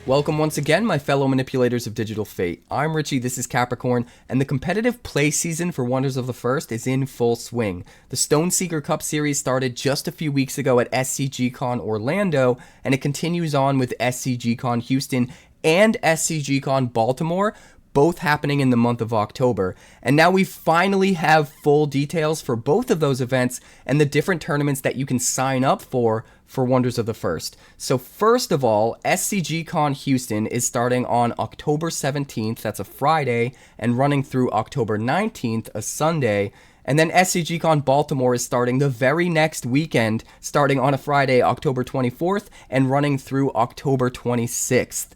Welcome once again, my fellow manipulators of digital fate. I'm Richie, this is Capricorn, and the competitive play season for Wonders of the First is in full swing. The Stoneseeker Cup series started just a few weeks ago at SCGCON Orlando, and it continues on with SCGCON Houston and SCGCON Baltimore, both happening in the month of October. And now we finally have full details for both of those events and the different tournaments that you can sign up for Wonders of the First. So first of all, SCGCON Houston is starting on October 17th, that's a Friday, and running through October 19th, a Sunday. And then SCGCON Baltimore is starting the very next weekend, starting on a Friday, October 24th, and running through October 26th.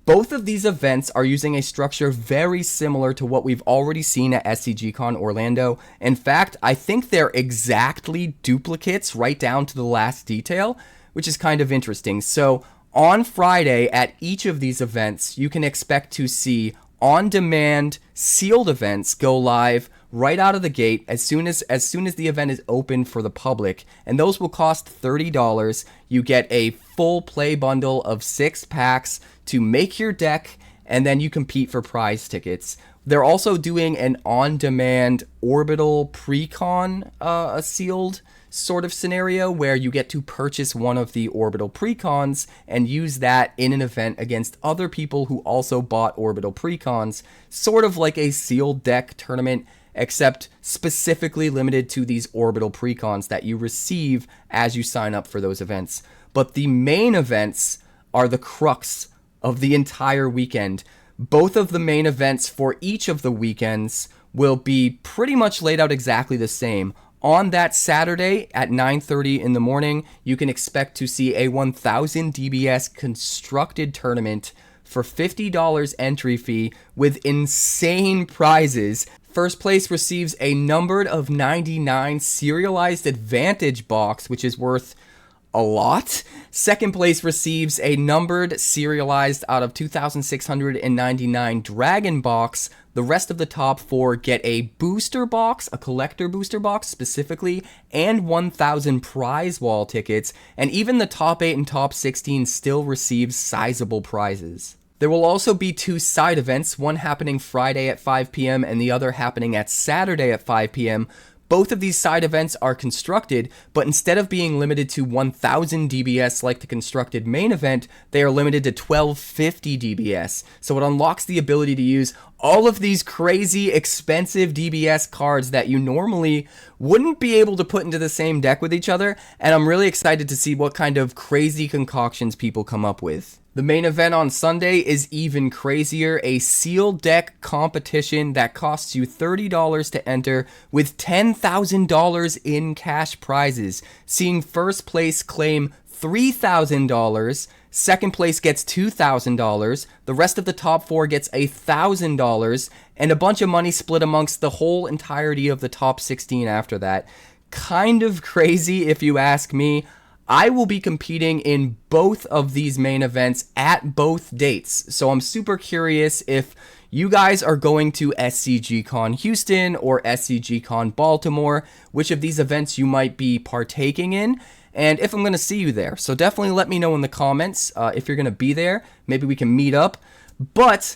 Both of these events are using a structure very similar to what we've already seen at SCGCON Orlando. In fact, I think they're exactly duplicates right down to the last detail, which is kind of interesting. So on Friday at each of these events, you can expect to see on-demand sealed events go live right out of the gate as soon as the event is open for the public, and those will cost $30. You get a full play bundle of 6 packs to make your deck, and then you compete for prize tickets. They're also doing an on-demand orbital pre-con sealed sort of scenario where you get to purchase one of the orbital precons and use that in an event against other people who also bought orbital precons, sort of like a sealed deck tournament, except specifically limited to these orbital precons that you receive as you sign up for those events. But the main events are the crux of the entire weekend. Both of the main events for each of the weekends will be pretty much laid out exactly the same. On that Saturday at 9:30 in the morning, you can expect to see a 1000 DBS constructed tournament for $50 entry fee with insane prizes. First place receives a numbered of 99 serialized advantage box, which is worth a lot. Second place receives a numbered serialized out of 2,699 dragon box. The rest of the top 4 get a booster box, a collector booster box specifically, and 1,000 prize wall tickets. And even the top 8 and top 16 still receive sizable prizes. There will also be 2 side events, one happening Friday at 5 p.m. and the other happening at Saturday at 5 p.m. Both of these side events are constructed, but instead of being limited to 1000 DBS like the constructed main event, they are limited to 1250 DBS. So it unlocks the ability to use all of these crazy expensive DBS cards that you normally wouldn't be able to put into the same deck with each other, and I'm really excited to see what kind of crazy concoctions people come up with. The main event on Sunday is even crazier, a sealed deck competition that costs you $30 to enter with $10,000 in cash prizes, seeing first place claim $3,000, second place gets $2,000, the rest of the top 4 gets $1,000, and a bunch of money split amongst the whole entirety of the top 16 after that. Kind of crazy if you ask me. I will be competing in both of these main events at both dates, so I'm super curious if you guys are going to SCGCON Houston or SCGCON Baltimore, which of these events you might be partaking in, and if I'm going to see you there. So definitely let me know in the comments if you're going to be there. Maybe we can meet up. But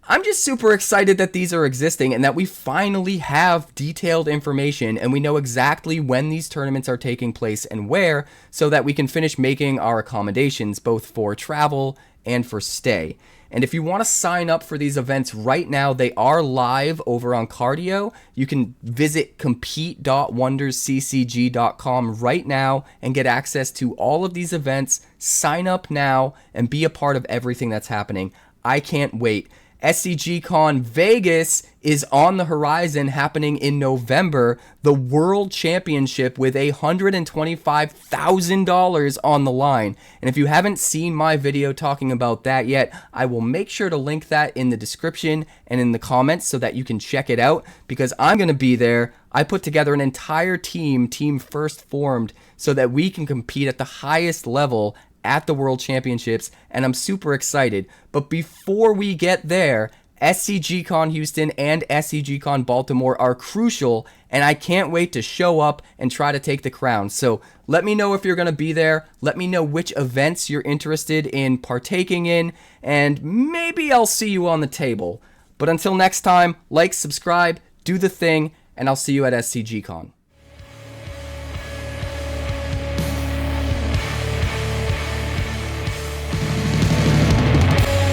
I'm just super excited that these are existing and that we finally have detailed information and we know exactly when these tournaments are taking place and where, so that we can finish making our accommodations both for travel and for stay. And if you want to sign up for these events right now, they are live over on Cardio. You can visit compete.wondersccg.com right now and get access to all of these events. Sign up now and be a part of everything that's happening. I can't wait. SCGCON Vegas is on the horizon, happening in November, the World Championship with $125,000 on the line. And if you haven't seen my video talking about that yet, I will make sure to link that in the description and in the comments so that you can check it out, because I'm going to be there. I put together an entire team first formed, so that we can compete at the highest level at the World Championships, and I'm super excited. But before we get there, SCGCON Houston and SCGCON Baltimore are crucial, and I can't wait to show up and try to take the crown. So let me know if you're going to be there. Let me know which events you're interested in partaking in, and maybe I'll see you on the table. But until next time, like, subscribe, do the thing, and I'll see you at SCGCON.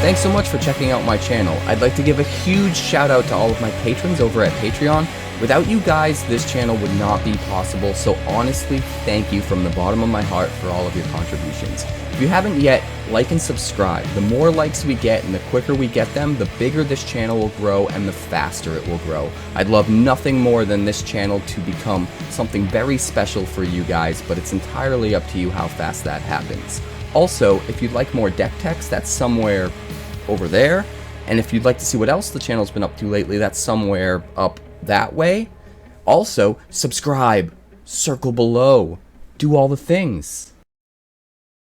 Thanks so much for checking out my channel. I'd like to give a huge shout out to all of my patrons over at Patreon. Without you guys, this channel would not be possible, so honestly, thank you from the bottom of my heart for all of your contributions. If you haven't yet, like and subscribe. The more likes we get and the quicker we get them, the bigger this channel will grow and the faster it will grow. I'd love nothing more than this channel to become something very special for you guys, but it's entirely up to you how fast that happens. Also, if you'd like more deck text, that's somewhere over there. And if you'd like to see what else the channel's been up to lately, that's somewhere up that way. Also, subscribe, circle below, do all the things.